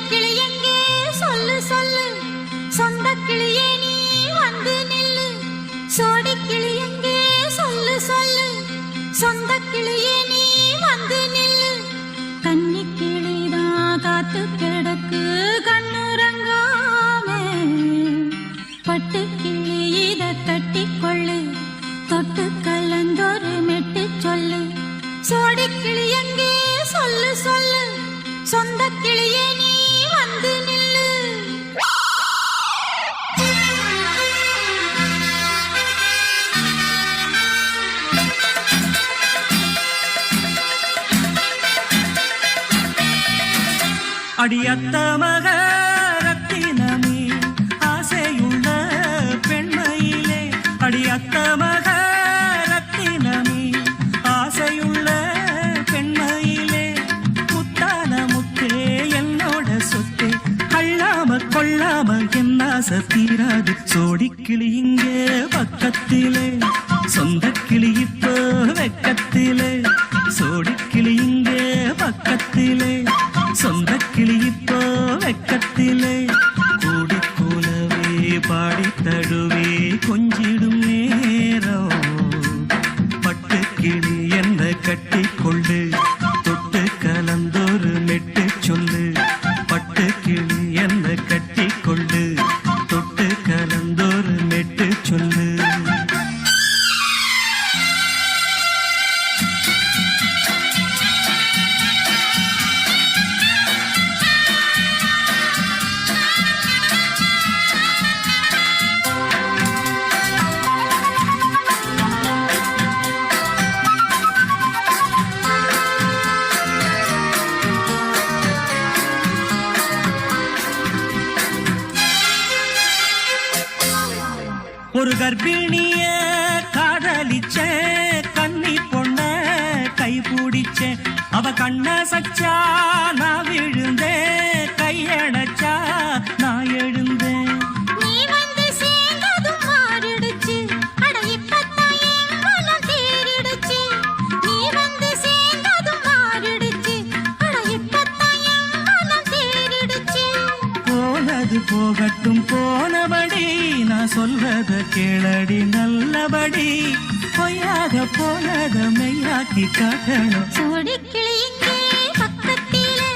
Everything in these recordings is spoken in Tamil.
கிளி எங்கே சொல்லு சொல்லு, சொந்த கிளியே நீ வந்து நில்லு. சோடி கிளி எங்கே சொல்லு சொல்லு, சொந்த கிளியே நீ வந்து நில்லு. கன்னி கிளிதான் காத்து கிடக்கு கண்ணுறங்காமே, பட்டு கிளி இத கட்டி கொள்ளு, தொட்டு கலந்தொரு மெட்டு சொல்லு. சோடி கிளி எங்கே சொல்லு சொல்லு, சொந்த கிளியே நீ வந்து நில்லு. அடியத்த மக ரத்தினமே ஆசையுள்ள பெண்மையிலே, அடியத்த மக ரத்தினமே ஆசையுள்ள பெண்மையிலே, முத்தான முத்தே என்னோட சொத்தே, அள்ளாம கொள்ளாம என்ன சத்தீராது. சோடி கிளி இங்கே பக்கத்திலே, சொந்த கிளி இப்போ வெக்கத்திலே. சோடி கிளி இங்கே பக்கத்திலே, சொந்த கிளி இப்போ வெக்கத்திலே. கூடி கூலவே பாடி தழுவே கொஞ்சிடும் நேரம், பட்டு கிளி என்ன கட்டி கொள்ளு, தொட்டு கலந்தொரு மெட்டு சொல்லு. பட்டு கிளி என்ன கட்டி கொள்ளு, தொட்டு கலந்தொரு மெட்டு சொல்லு. ஒரு கர்ப்பிணிய காதலிச்ச கன்னி பொண்ண கை பிடிச்ச, அவ கண்ண சச்சா நான் விழுந்தேன், கையடைச்சா நான் எழுந்தேன். நீ வந்து சேர்ந்ததும் மாறிடுச்சு, அட இப்பத்தான் என் மனம் தேறிடுச்சு. நீ வந்து சேர்ந்ததும் மாறிடுச்சு, அட இப்பத்தான் என் மனம் தேறிடுச்சு. போனது போகட்டும் போனபடி, நான் சொல்றத கேளடி நல்லபடி. பொய்யாக போனத மெய்யாக்கி காட்டணும். சோடி கிளி இங்கே பக்கத்திலே,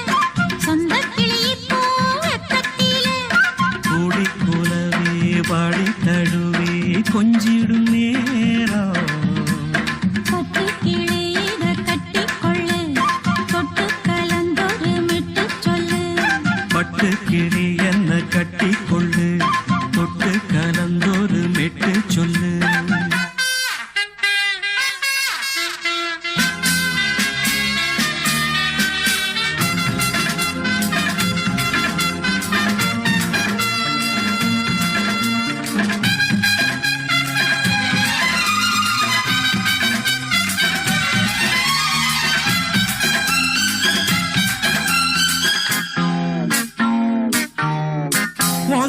சொந்த கிளி இப்போ வெக்கத்திலே. கூடி கூலவே பாடி தழுவே கொஞ்சிடும் நேரம், பட்டு கிளி இத கட்டி கொள்ளு, தொட்டு கலந்தொரு மெட்டு சொல்லு. பட்டு கிளி என்ன கட்டி கொள்ளு, தொட்டு கலந்தொரு மெட்டு சொல்லு.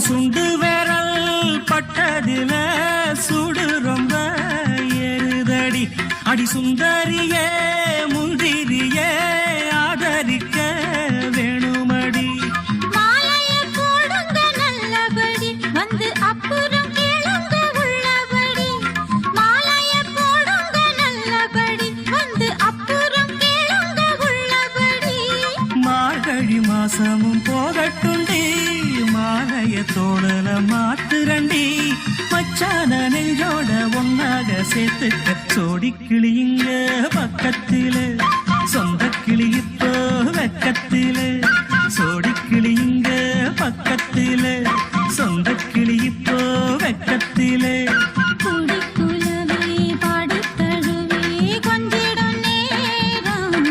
சுண்டு விரல் பட்டதில சுடு ரொம்ப ஏறுதடி. அடி சுந்தரியே முந்திரியே ஆதரிக்க வேணுமடி. மாலைய போடுங்க நல்லபடி, வந்து அப்புறம் கேளுங்க உள்ளபடி. மாலைய போடுங்க நல்லபடி, வந்து அப்புறம் கேளுங்க உள்ளபடி. மார்கழி மாசமும் போகட்டுண்டி, மாலைய தோழல மாத்துரண்டி. மச்சான நெஞ்சோட ஒன்னாக சேர்த்துக்க. சோடி கிளி இங்க பக்கத்திலே, சொந்த கிளி இப்போ வெக்கத்திலே. சோடி கிளி இங்க பக்கத்திலே, சொந்த கிளி இப்போ வெக்கத்திலே. கூடி குலவே பாடி தழுவே கொஞ்சிடும் நேரம்,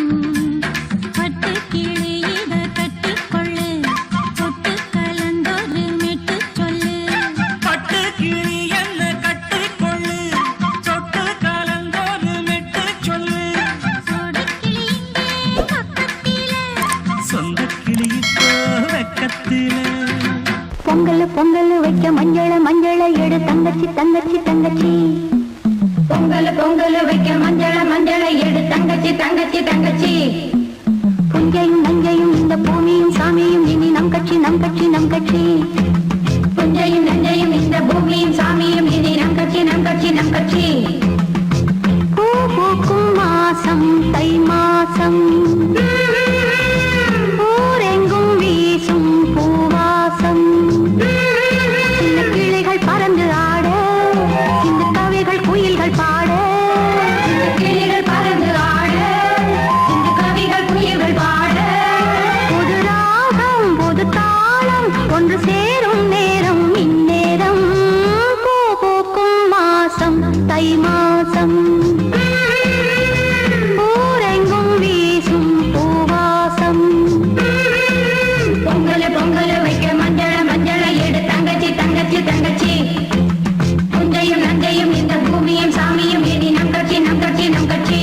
பட்டு கிளி இத கட்டி கொள்ளு, தொட்டு கலந்தொரு மெட்டு சொல்லு. பட்டு கிளி என்ன கட்டி கொள்ளு, தொட்டு கலந்தொரு மெட்டு சொல்லு. சோடி கிளி இங்கே பக்கத்திலே, சொந்த கிளி இப்போ வெக்கத்திலே. பொங்கல் பொங்கல் வைக்க மஞ்சள மஞ்சள எடு தங்கச்சி தங்கச்சி தங்கச்சி. பொங்கல் பொங்கல் வைக்க மஞ்சள மஞ்சள எடு தங்கச்சி தங்கச்சி தங்கச்சி. புஞ்சையும் நஞ்சையும் இந்த பூமியும் சாமியும் இனி நம் தங்கச்சி புஞ்சையும் நஞ்சையும் இந்த பூமியும் சாமியும் இனி நம் கட்சி நம் கட்சி நம் கட்சி பூ பூக்கும் மாசம் தை மாசம் ஊரெங்கும் வீசும் பூவாசம் சின்ன கிளிகள் பறந்து ஆட சின்ன கவிகள் குயில்கள் பாட சின்ன கிளிகள் பறந்து ஆட சின்ன கவிகள் குயில்கள் பாட புது ராகம் புது தாளம் ஒன்று சேரும் நேரம் இந்நேரம் பூ பூக்கும் மாசம் தை மாசம் ஊரெங்கும் வீசும் பூவாசம் பொங்கல் பொங்கல் வைக்க மஞ்சள மஞ்சள எடு தங்கச்சி தங்கச்சி தங்கச்சி புஞ்சையும் நஞ்சையும் இந்த பூமியும் சாமியும் இனி நம் கட்சி நம் கட்சி நம் கட்சி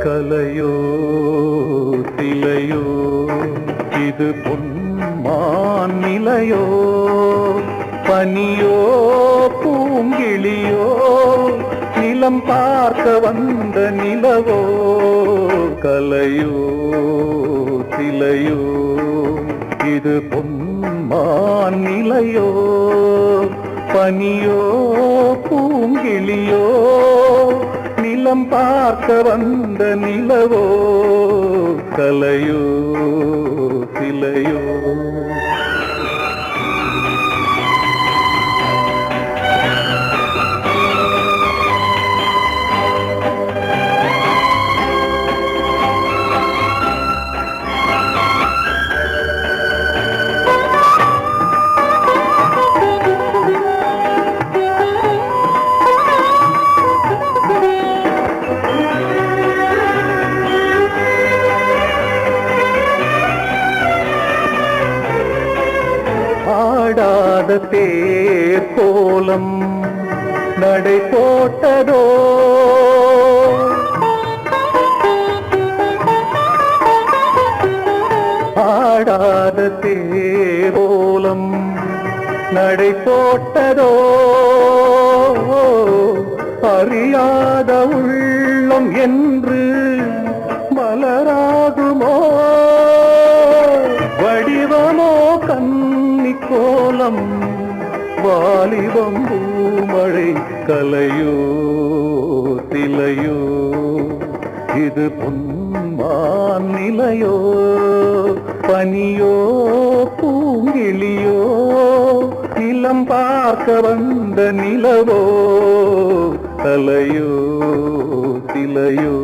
கலையோ திலையோ இது பொன்மான் நிலையோ பனியோ பூங்கிளியோ நில நிலம் பார்க்க வந்த நிலவோ கலையோ சிலையோ இது பொன்மான் நிலையோ பனியோ பூங்கிளியோ நிலம் பார்க்க வந்த நிலவோ கலையோ சிலையோ ஆடாத தேர் கோலம் நடை போட்டதோ ஆடாத தேர் கோலம் நடை போட்டதோ அறியாத உள்ளம் என்று மலராகுமோ வடிவமோ கன்னி கோலம் வாலிபம் பூமழை கலையோ சிலையோ இது பொன்மான் நிலையோ பனியோ பூங்கிளியோ நிலம் பார்க்க வந்த நிலவோ கலையோ சிலையோ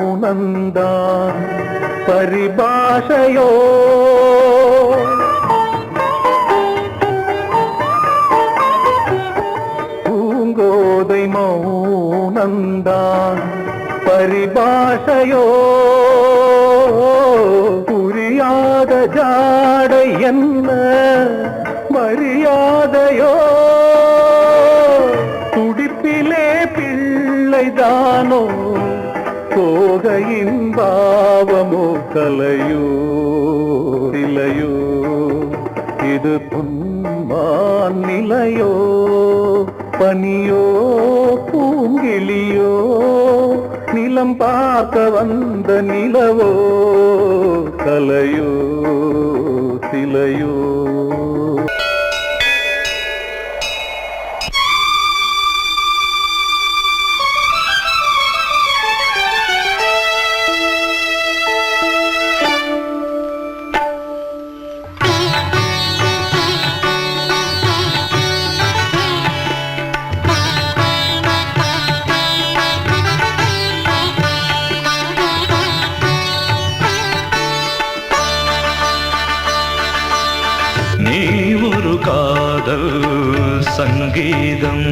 மௌனந்தான் பரிபாஷையோ பூங்கோதை மௌனந்தான் பரிபாஷையோ புரியாத ஜாடை என்ன மரியாதையோ துடிப்பிலே பிள்ளைதானோ சோகையின் பாவமோ கலையோ சிலையோ இது பொன்மான் நிலையோ பனியோ பூங்கிளியோ நிலம் பார்க்க வந்த நிலவோ கலையோ சிலையோ காதல் சங்கீதம்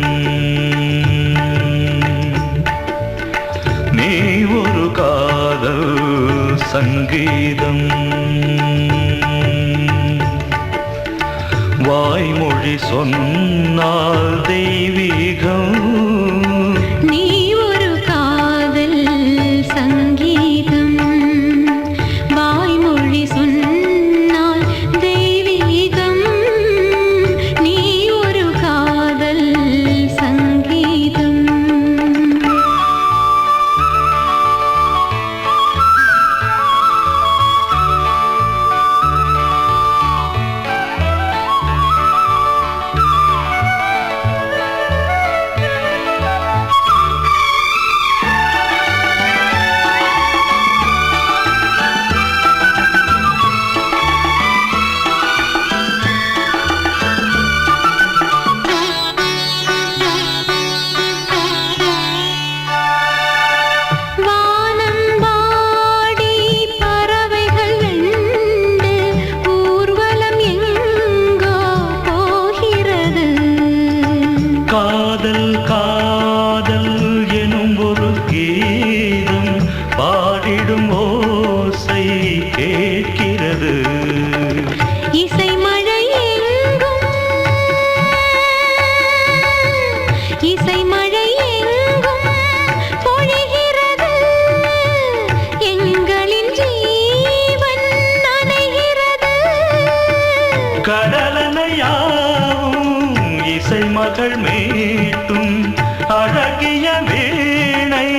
நீ ஒரு காதல் சங்கீதம் வாய்மொழி சொன்னால் தெய்வீகம் நீ ஒரு காதல் சங்கீதம் வாய்மொழி சொன்னால் தெய்வீகம் நீ ஒரு காதல் சங்கீதம் காதல் காதல் எனும் ஒரு மகள் மீட்டும் அழகிய வீணை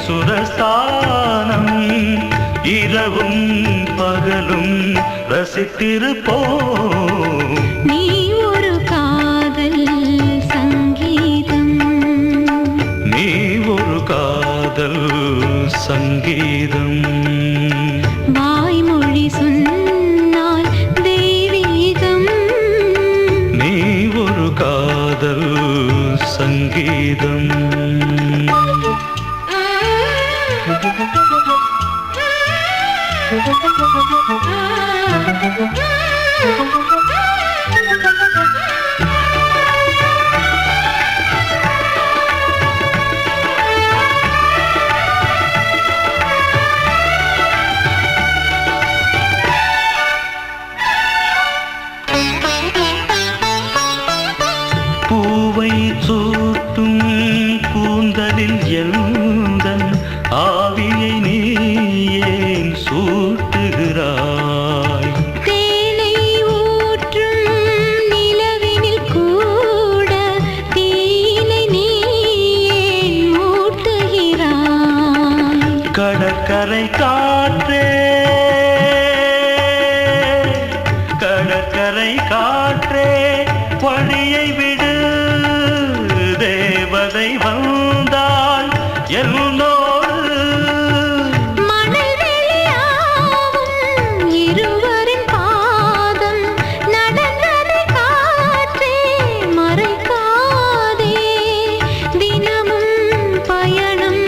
சுரஸ்தானம் இரவும் பகலும் ரசித்திருப்போம். நீ ஒரு காதல் சங்கீதம், நீ ஒரு காதல் சங்கீதம். வாய்மொழி சொன்னால் தெய்வீகம், நீ ஒரு காதல் சங்கீதம். பூவை சூட்டும் கூந்தலில் எந்தன் ஆவியை நீ ஏன் சூட்டுகிறாய்? தேனை ஊற்றும் நிலவினில் கூட தீனை நீ ஏன் மூட்டுகிறாய்? கடற்கரை காற்றே, கடற்கரை காற்றே வழியை விடு, தேவதை வந்தாள் என்னோடு. மணல் வெளியாகும் இருவரின் பாதம் நடந்ததை காற்றே மறைக்காதே, தினமும் பயணம்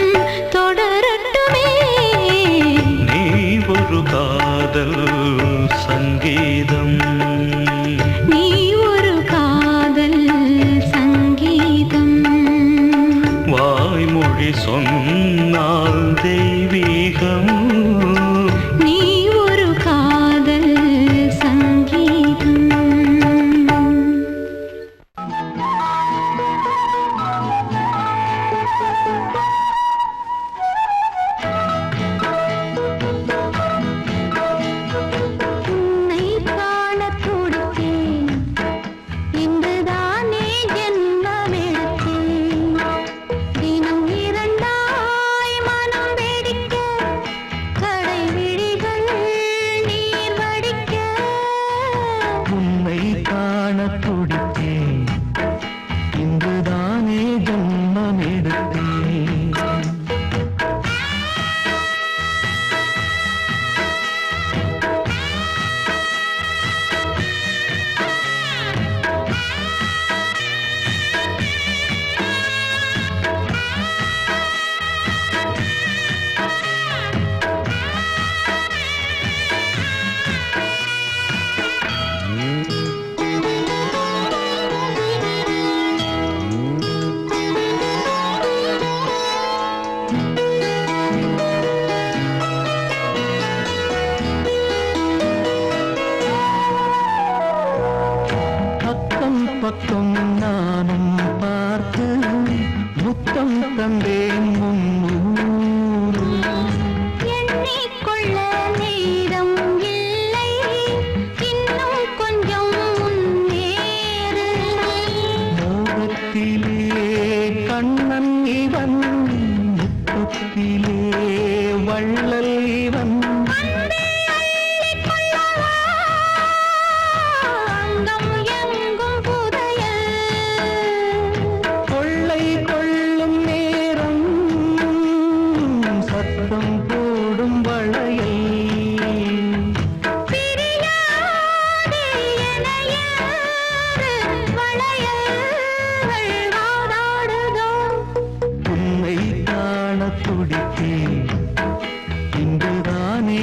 தொடரட்டுமே. நீ ஒரு காதல் சங்கீதம், நீ ஒரு காதல் சங்கீதம், வாய்மொழி சொன்னால் தெய்வீகம். நீ ஒரு காதல் சங்கீதம். உன்னை காணத் துடித்தேன், இன்றுதானே ஜென்மமெடுத்தேன். தினம் இரண்டாய் மனம் வெடிக்க, கடை விழிகள் நீர் வடிக்க. உன்னை காண துடித்தேன், இன்றுதானே ஜன்மம் எடுத்தேன். அக்கம் பக்கம் நானும் பார்த்து முத்தம் தந்தேன் முன்னூறு. எண்ணிக்கொள்ள நேரம் இல்லை, இன்னும் கொஞ்சம் முன்னேறு. மோகத்திலே கண்ணன் இவன், முத்தத்திலே வள்ளல் இவன். அங்கம் எங்கும் புதையல், கொள்ளை கொள்ளும் நேரம் சத்தம் போடும் வளையல். பிரியாதே என யாரு வளையல்கள் வாதாடுதோ. உன்னை காண துடித்தேன், இன்றுதானே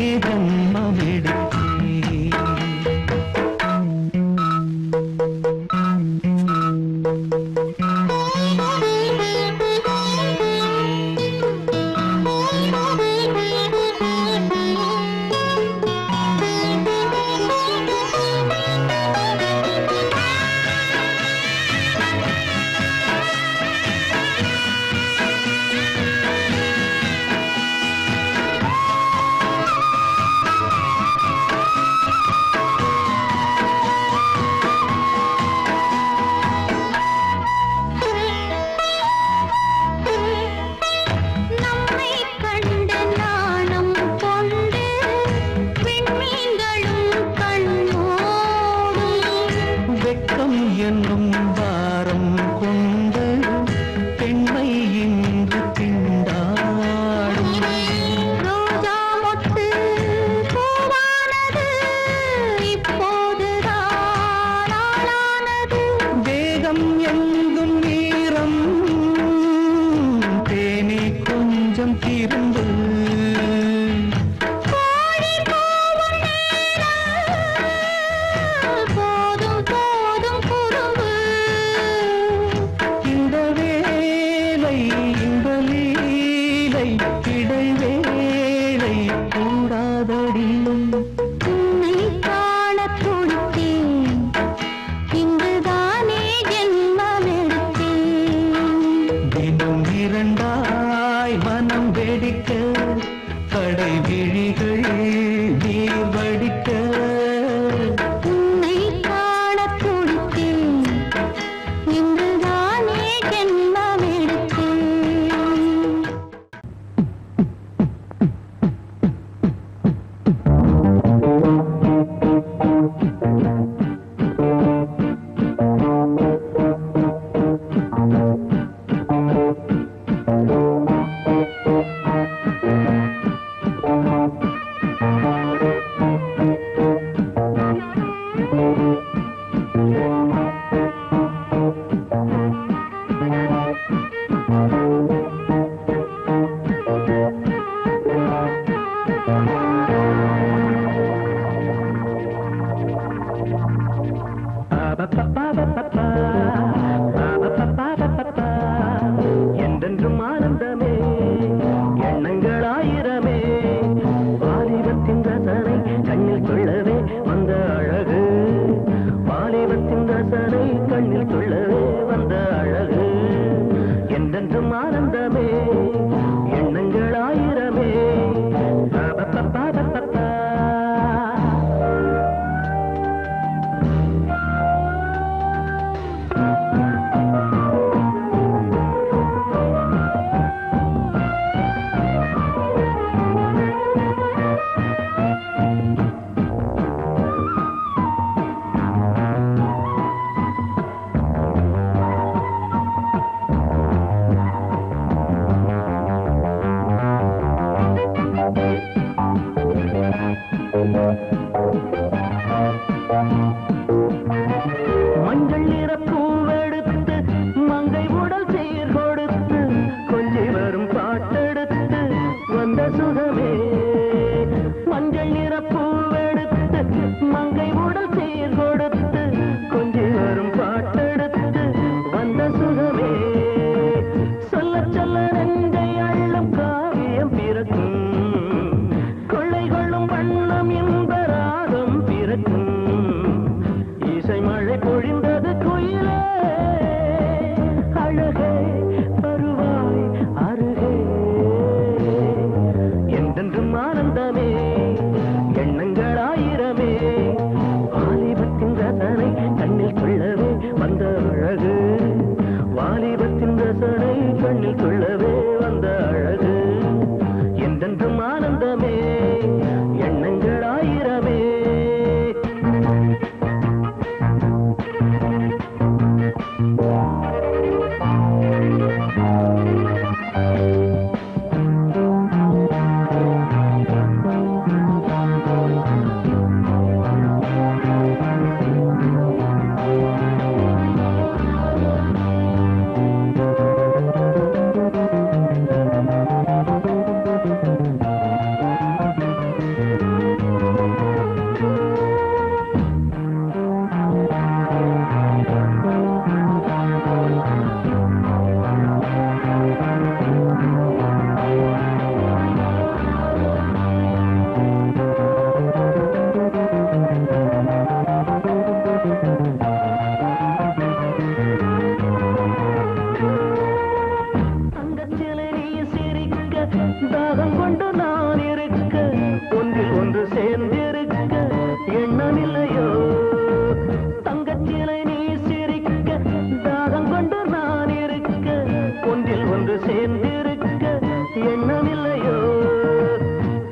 தாகம் கொண்டு நான் இருக்க ஒன்றில் ஒன்று சேர்ந்திருக்க எண்ணமில்லையோ தங்கச்சிலை நீ சிரிக்க தாகம் கொண்டு நான் இருக்க ஒன்றில் ஒன்று சேர்ந்திருக்க எண்ணமில்லையோ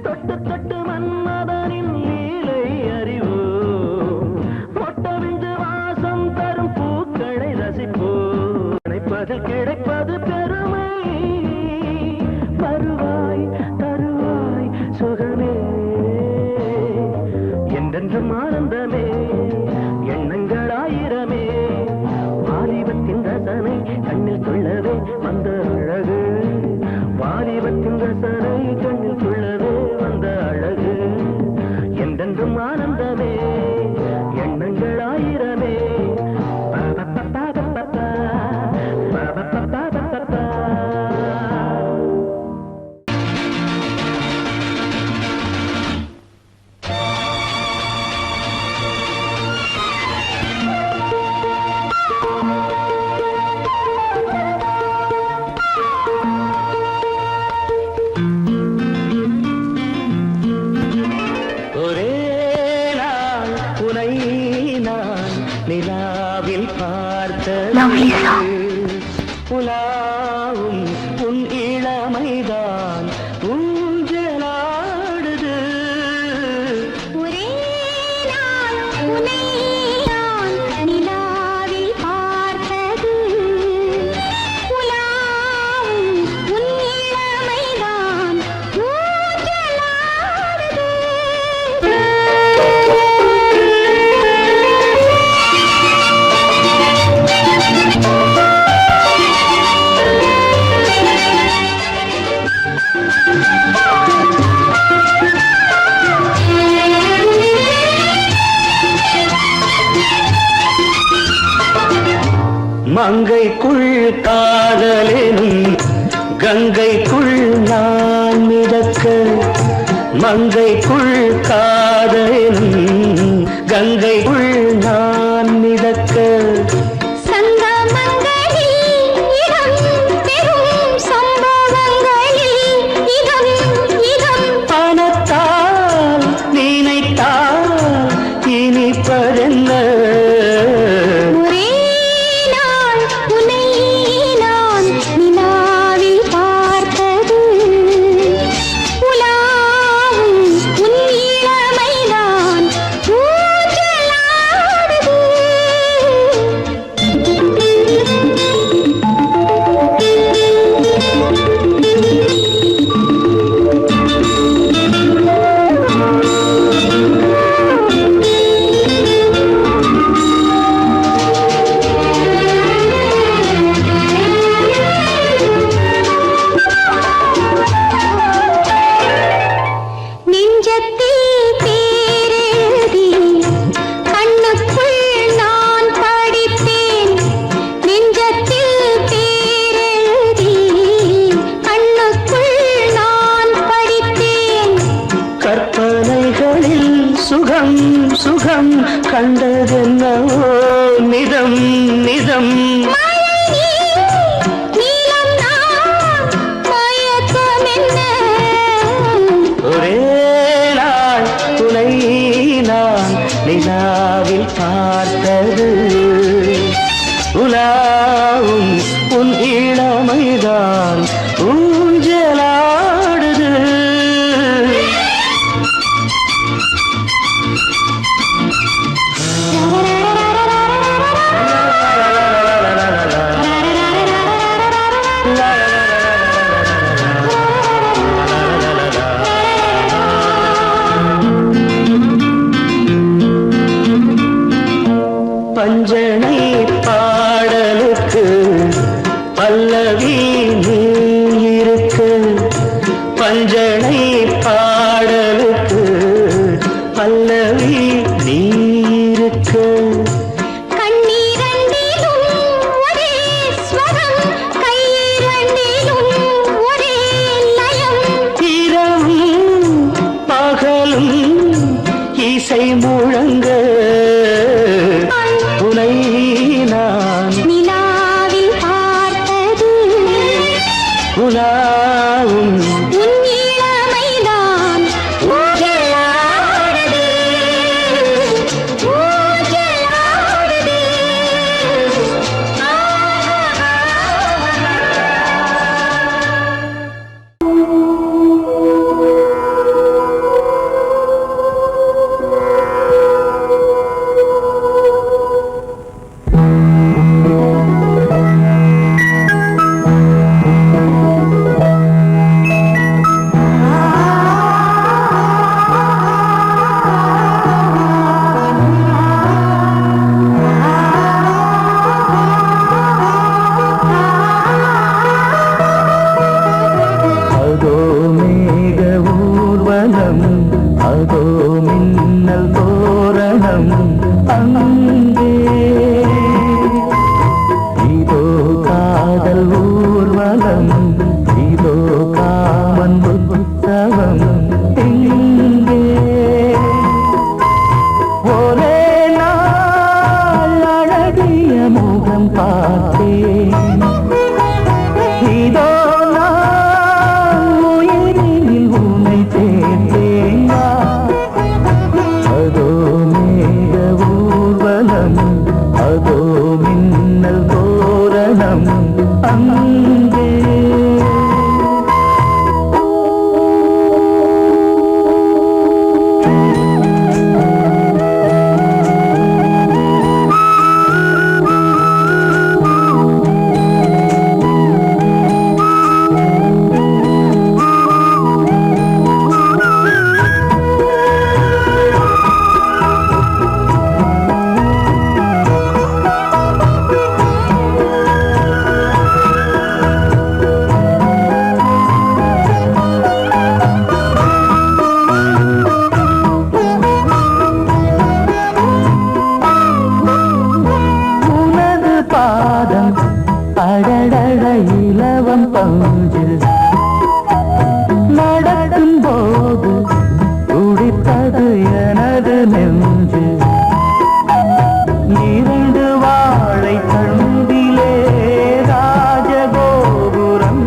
தொட்டு தொட்டு மன்மதனின் லீலை அறிவோ மொட்டவிஞ்சு வாசம் தரும் பூக்களை ரசிப்போ நினைப்பதில் கிடைப்பது பெருமை வருவாய் தருவாய் சுகமே என்றென்றும் ஆனந்தமே எண்ணங்கள் ஆயிரமே வாலிபத்தின் ரசனை கண்ணில் கொள்ளவே வந்த அழகு வாலிபத்தின் ரசனை கண்ணில் கொள்ளவே வந்த அழகு என்றென்றும் ஆனந்தமே எண்ணங்கள் ஆயிரமே ஒரே நாள் உனை நான் நிலாவில் பார்த்தது உலாவும் உன் இளமைதான் ஊஞ்சலாடுது ஒரே நாள் உன்னை நான் நிலாவில் பார்த்தது உலாவும் உன் இளமைதான் ஊஞ்சலாடுது. மங்கைக்குள் காதலெனும் கங்கைக்குள் நான் மிதக்க மங்கைக்குள் காதலெனும் கங்கைக்குள் நான் மிதக்க சங்கமங்களில் இடம் பெறும் சம்பவங்களில் இதம் இதம் பணத்தால் நினைத்தால் இனிப்பதென்ன ஒரே நாள் உன்னை நான் நிலாவில் பார்த்தது உலாவும் உன் இளமைதான் ஊஞ்சலாடுது. நெஞ்சத்தில் பேரெழுதி கண்ணுக்குள் நான் படித்தேன் நெஞ்சத்தில் பேரெழுதி கண்ணுக்குள் நான் படித்தேன் கற்பனைகளில் சுகம் சுகம் கண்டதென்னவோ நிதம் நிதம் மழை நீலம் நான் மயக்கம் என்ன ஒரே நாள் துணை நான் நிலாவில் பார்த்தது உலாவும் உன் இளமைதான் ஊஞ்சலாடுது பஞ்சனை பாடலுக்கு பல்லவி நீ இருக்கு பஞ்சனை பாடலுக்கு பல்லவி நீ இருக்கு கண்ணீரண்டிலும் ஒரே ஸ்வரம் கையிரண்டிலும் ஒரே லயம் இரவும் பகலும் இசை முழங்க உனை நான் நிலாவில் பார்த்தது உலாவும் உன் காதல் ஊர்வலம் இதோ காமன் உற்சவம் இங்கே ஒரே நாள் அழகிய முகம் பார்த்தேன் இதோ நான் உயிரில் உன்னை சேர்த்தேன் அதோ மேக ஊர்வலம் அதோ மின்னல் தோரணம் அங்கே அடடட இலவம் பஞ்சு நடக்கும் போது துடித்தது எனது நெஞ்சு இரண்டு வாழை தண்டிலே ராஜகோபுரம்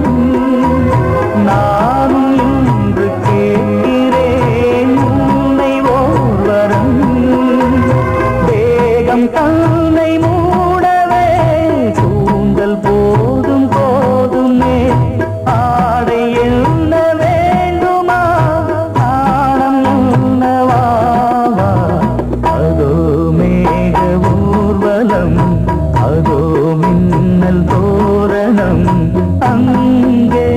நானும் இன்று கேட்கிறேன் உன்னை ஓர்வரம் வேகம் தன்னை மூடவே கூந்தல் போதும் போதுமே ஆடை என்ன வேண்டுமா நாணம் என்னவாவா அதோ மேக ஊர்வலம் அதோ மின்னல் தோரணம் அங்கே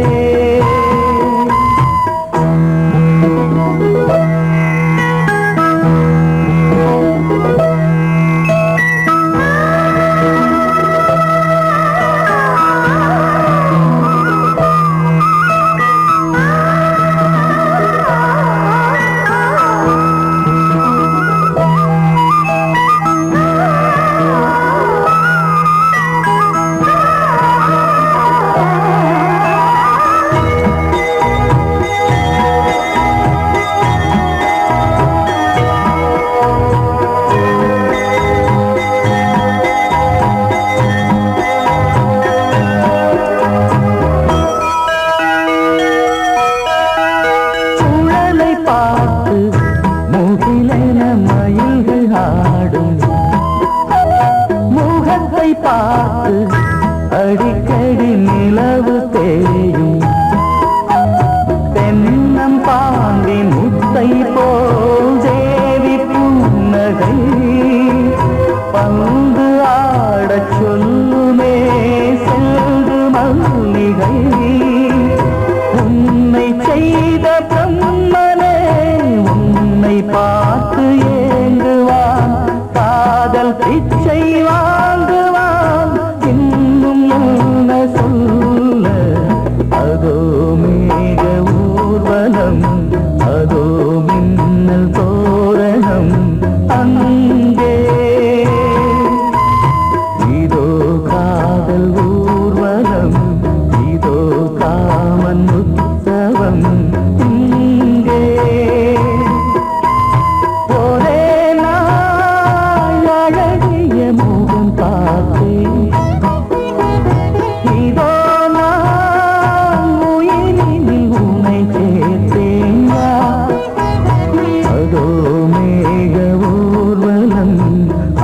பார்த்து அடிக்கடி நிலவு தேயும் தென்னம் பாண்டி முத்தை போல் தேவி புன்னகை பந்து ஆடச் சொல்லுமே செல்து மல்லிகை உன்னை செய்த பிரம்மனே உன்னை பார்த்து ஏங்குவான் காதல் பிச்சை வாங்குவான் இன்னும் என்ன சொல்ல அதோ மேக ஊர்வலம் அதோ மின்னல் தோரணம் அங்கே இதோ காதல் ஊர்வலம் இதோ காமன் உற்சவம் இங்கே ஒரே நாள் அழகிய முகம் பார்த்தேன் இதோ நான் உயிரில் உன்னை சேர்த்தேன் அதோ மேக ஊர்வலம்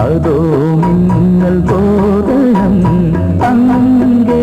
அதோ மின்னல் தோரணம் அங்கே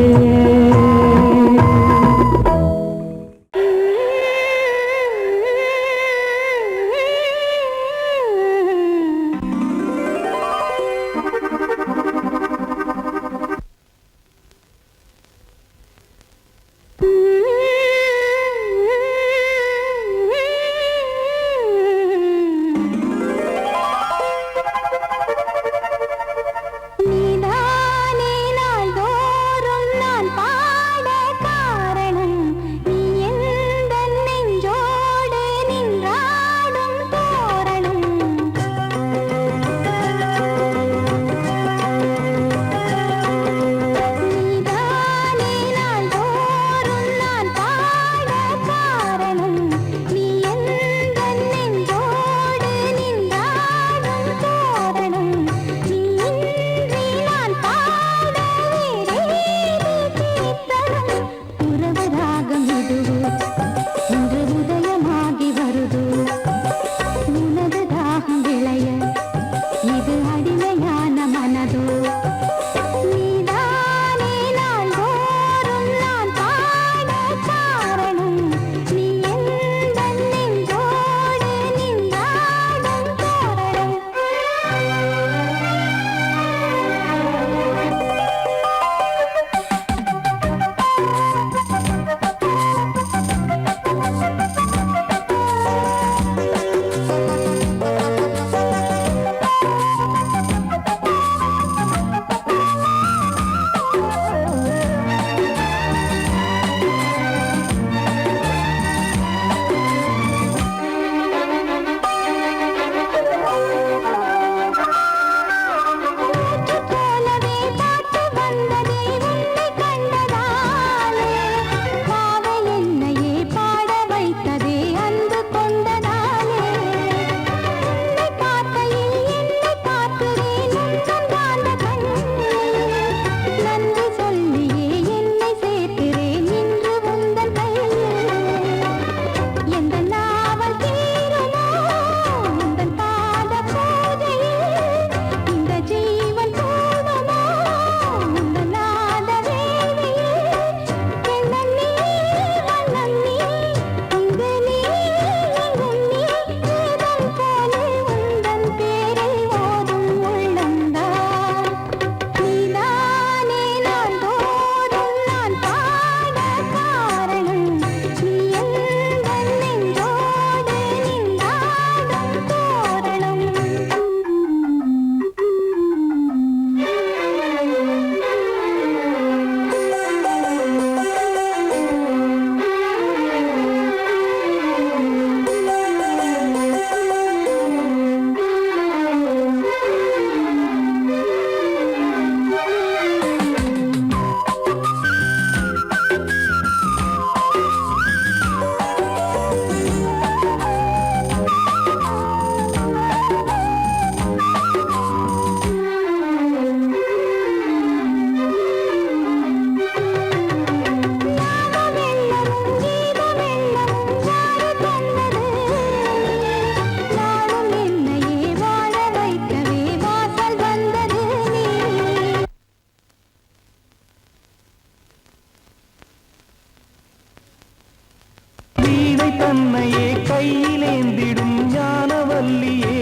தன்னையே கையிலேந்திடும் ஞானவல்லியே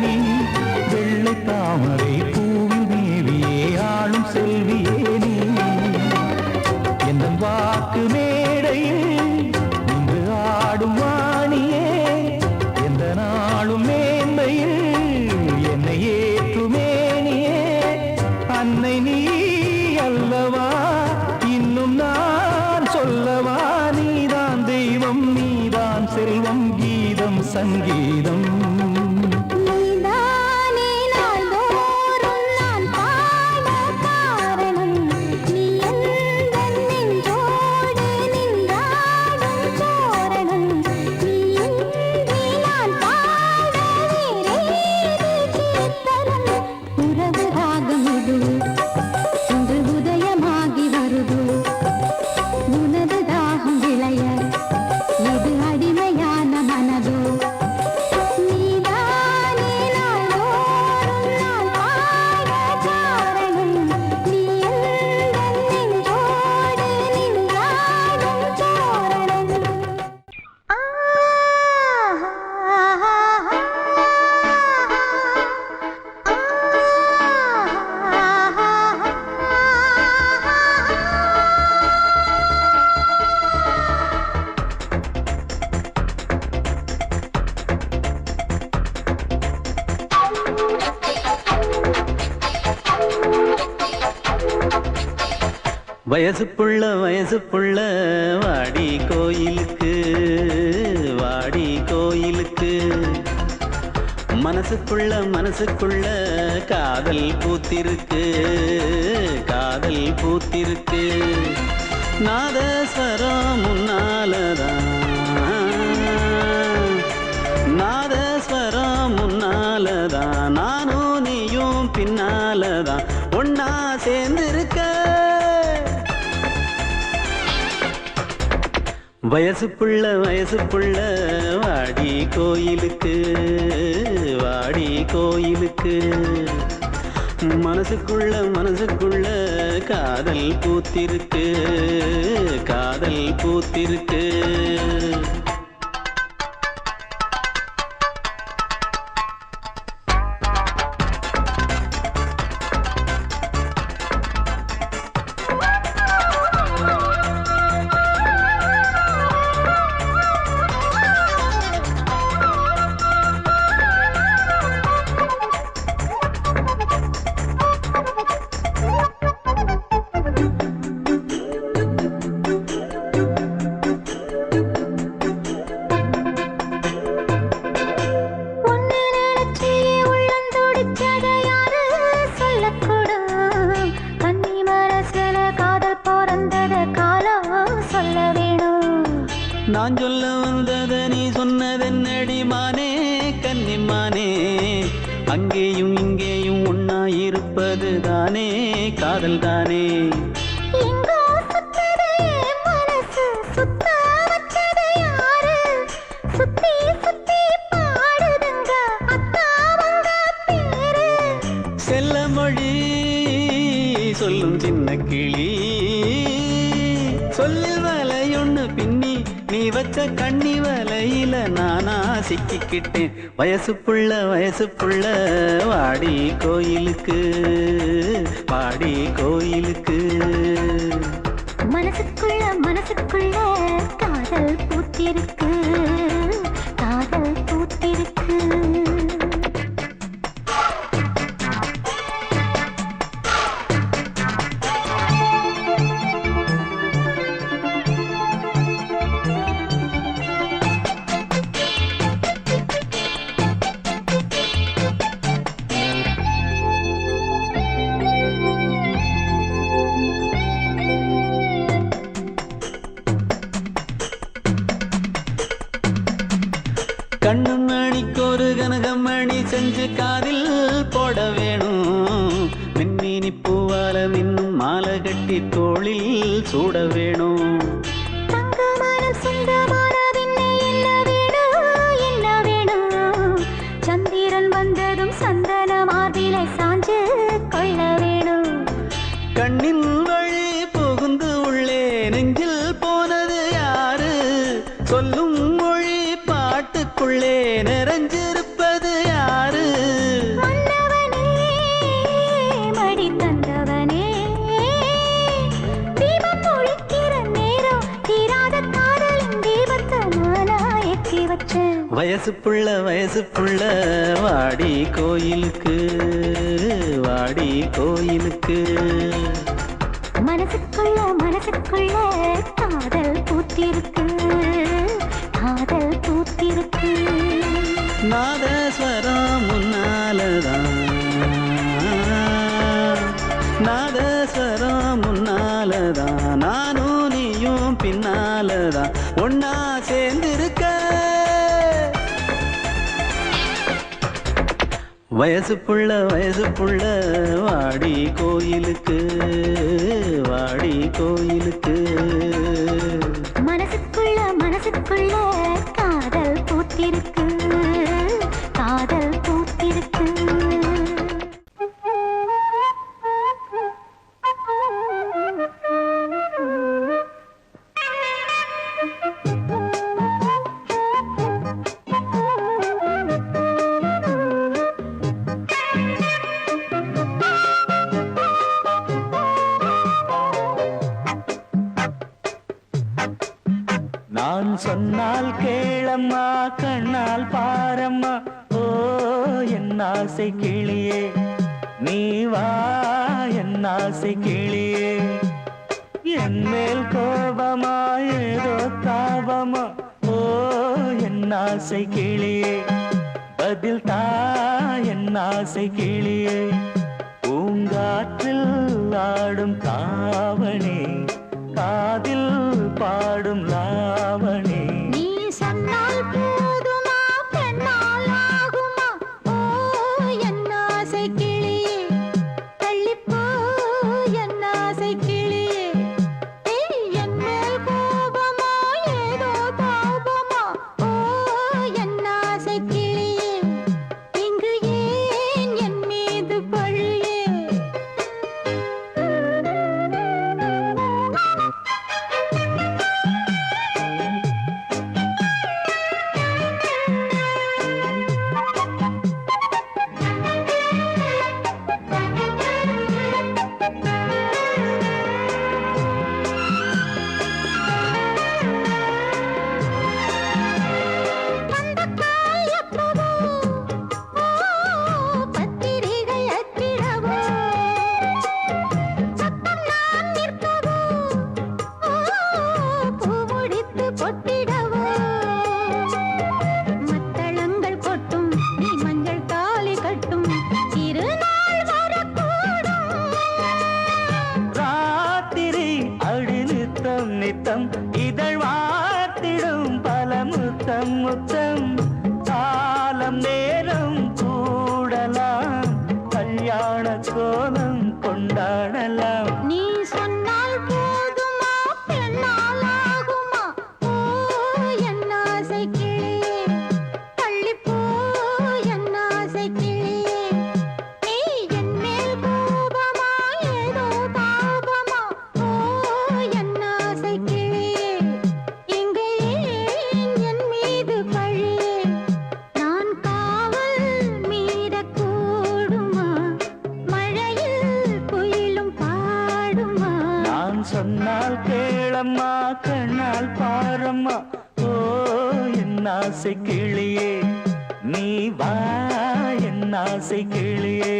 நீ வெள்ளை தாமரை பூவில் மேவியே ஆளும் செல்வியே நீ எந்த வாக்கு மேடையில் இன்று ஆடும் வாணியே எந்த நாளும் மேன்மையில் என்னை ஏற்றுமேனியே அன்னை நீ அல்லவா இன்னும் நான் சொல்லவா நீதான் தெய்வம் நீதான் செல்வம் கீதம் சங்கீதம் நீதானே நாள்தோறும் நான் பாட காரணம் நீ எந்தன் நெஞ்சோடு நின்றாடும் தோரணம் நீ இன்றி நான் பாட வேறேது கீர்த்தனம் உறவு ராகம் இது இன்று உதயமாகி வருது உனது தாகம் விளைய இது அடிமையான மனதோ நீதானே நாள்தோறும் நான் பாட காரணம் நீ எந்தன் நெஞ்சோடு நின்றாடும் தோரணம் வயசு புள்ள வாடி கோயிலுக்கு மனசுக்குள்ள காதல் பூத்திருக்கு நாதஸ்வரம் முன்னாலதான் நானும் நீயும் பின்னாலதான் ஒன்னா சேர்ந்திருக்க வயசு புள்ள வாடி கோயிலுக்கு மனசுக்குள்ள காதல் பூத்திருக்கு ஒன்னு நினைச்சி உள்ளம் துடிச்சத யாரு சொல்லக்கூடும் கன்னி மனசுல காதல் பிறந்தத காலம் சொல்ல வேணும் நான் சொல்ல வந்தத நீ சொன்னதென்னடி மானே கன்னிமானே அங்கேயும் இங்கேயும் ஒன்னா இருப்பது தானே காதல் தானே எங்கோ சுத்தது என் மனசு சுத்த வச்சது யாரு சுத்தி சுத்தி பாடுதுங்க அத்தாவங்க பேரு செல்ல மொழி சொல்லும் சின்ன கிளி சொல்லில் வலையொன்னு பின்னி நீ வச்ச கண்ணி வலையில நானா சிக்கிக்கிட்டேன் வயசு புள்ள வாடி கோயிலுக்கு மனசுக்குள்ள காதல் பூத்திருக்கு கண்ணு மணிக்கொரு கனகமணி செஞ்சு காதில் போட வேணும் மின்மினி பூவால மின்னும் மாலை கட்டி தோளில் சூட வேணும் தங்கமனம் சொந்தமான பின்னே என்ன வேணும் சந்திரன் வந்ததும் சந்தன மார்பிலை சாஞ்சு கொள்ள வேணும் கண்ணின் வழி புகுந்து உள்ளே நெஞ்சில் போனது யாரு சொல்லும் மனசுக்குள்ளே நிறைஞ்சிருப்பது யாரு? மன்னவனே மடி தந்தவனே தீபம் ஒழிக்கிற நேரம் தீராத காதலின் தீபத்தை நானா ஏற்றி வச்சேன். வயசு புள்ள வாடி கோயிலுக்கு வாடி கோயிலுக்கு. மனசுக்குள்ள காதல் பூத்திருக்கு காதல் பூத்திருக்கு. நாதஸ்வரம் முன்னாலதான் நாதஸ்வரம் முன்னாலதான் நானும் நீயும் பின்னாலதான் ஒன்னா சேர்ந்திருக்க. வயசு புள்ள வாடி கோயிலுக்கு வாடி கோயிலுக்கு. மனசுக்குள்ள காதல் பூத்திருக்கு காதல் பூத்திருக்கு. நான் சொன்னால் கேளம்மா கண்ணால் பாரம்மா ஓ என் ஆசை கிளியே நீ வா என் ஆசை கிளியே. என் மேல் கோபமா ஏதோ தாபமா ஓ என் ஆசை கிளியே பதில் தா என் ஆசை கிளியே. பூங்காற்றில் ஆடும் தாவணி காதில் பாடும் லாவணி. நீ சொன்னால் போதுமா பெண்ணால் ஆகுமா ஓ என் ஆசை கிளியே தள்ளிப்போ என் ஆசை கிளியே. என் மேல் கோபமா ஏதோ தாபமா ஓ என் ஆசை கிளியே இங்கு ஏன் என் மீது பழியே. நித்தம் இதழ் வார்த்திடும் பல முத்தம் முத்தம். காலம் நேரம் கூடலாம் கல்யாண கோலம் கொண்டாடலாம். நீ சொன்னால் போதுமா பெண்ணால் ஆகுமா ஓ என் ஆசை கிளியே தள்ளிப்போ என் ஆசை கிளியே. நீ என் மேல் கோபமா ஏதோ தாபமா ஓ என் ஆசை கிளியே இங்கே என் மீது பழியே. நான் காவல் மீறக்கூடுமா மழையில் குயிலும் பாடுமா. நான் சொன்னால் கேளம்மா கண்ணால் பாரம்மா ஓ என் ஆசை கிளியே நீ வா என் ஆசை கிளியே.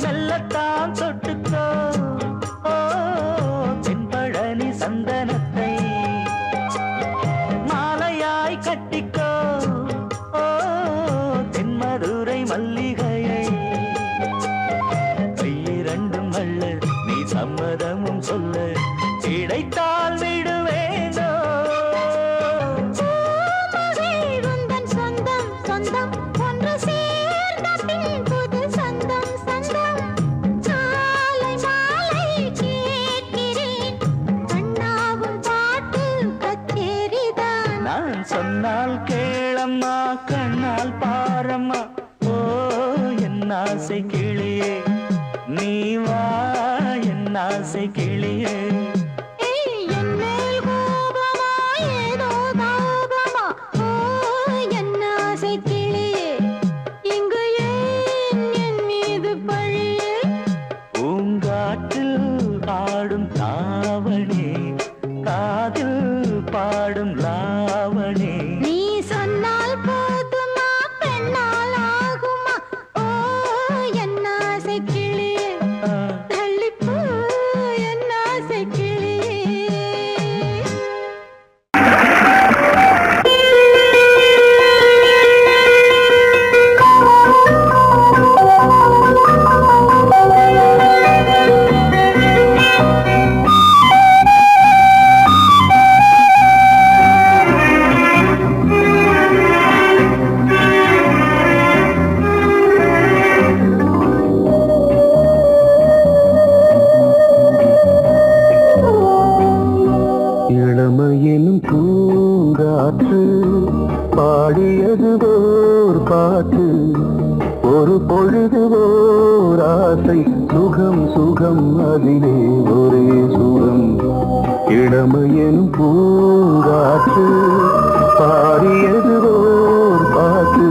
மெல்லத்தான் தொட்டுக்கோ ஓ தென்பழனி சந்தனத்தை மாலையாய் கட்டிக்கோ ஓ தென்மதுரை மல்லிகையை. கையிரண்டும் அள்ள நீ சம்மதமும் சொல்ல கிடைத்தால் விடுவேனோ. பூமகை ஆசை கிளியே நீ வா என் ஆசை கிளியே ஏய், என் மேல் கோபமா, ஏதோ தாபமா? ஓ, என் ஆசை கிளியே, இங்கு ஏன் என் மீது பழியே? பூங்காற்றில் ஆடும் தாவணி காதில் பாடும் லாவணி நீ சொன்னால் போதுமா, பெண்ணால் ஆகுமா? ஓ, என் ஆசை கிளியே, தள்ளிப்போ என் ஆசை கிளியே. இளமையினும் பூங்காற்று பாடியது ஓர் பாட்டு ஒரு பொழுது ஓர் ஆசை சுகம் சுகம் அதிலே ஒரே சுகம் இளமையினும் பூங்காற்று பாடியது ஓர் பாட்டு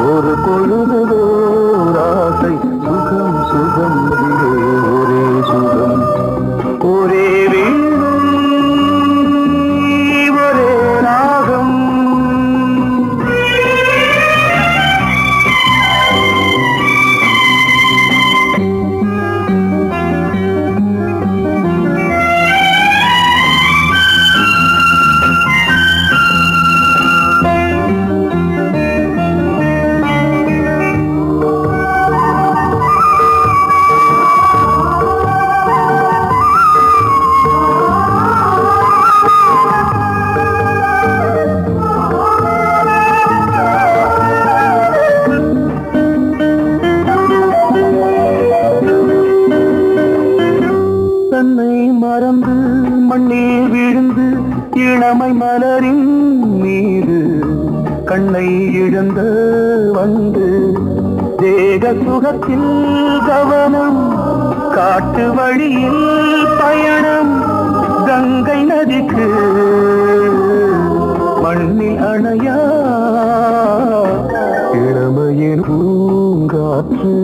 ஒரு பொழுது ஓர் ஆசை சுகம் சுகம் அதிலே ஒரே சுகம் ஒரே இளமை மலரின் மீது கண்ணை இழந்த வந்து தேக சுகத்தில் கவனம் காட்டு வழியில் பயணம் கங்கை நதிக்கு மண்ணில் அணையா இளமையின் பூங்காற்று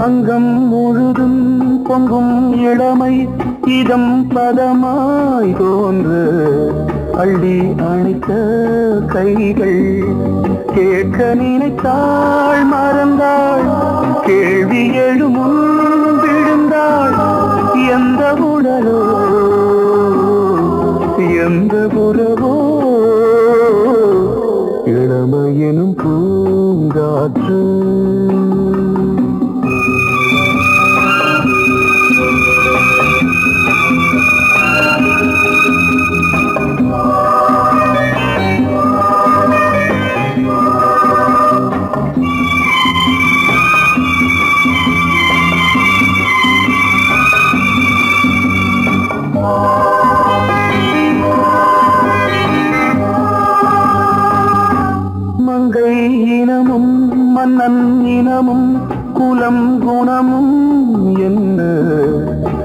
அங்கம் முழுதும் பொங்கும் இளமை இதம் பதமாய் தோன்று அள்ளி அணைத்த கைகள் கேட்க நினைத்தாள் மறந்தாள் கேள்வி எழுமுன் விழுந்தாள் எந்த உடலோ எந்த புறவோ இளமையெனும் பூங்காற்று மங்கை இனமும் மன்னன் இனமும் குலம் குணமும் என்ன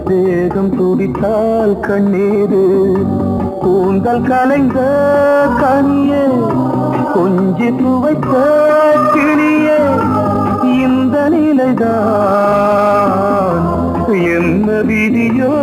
தேகம் துடித்தால் கண்ணீரு கூந்தல் கலைந்த கனியே கொஞ்சி துவைத்த கிளியே இந்த நிலைதான் என்ன விதியோ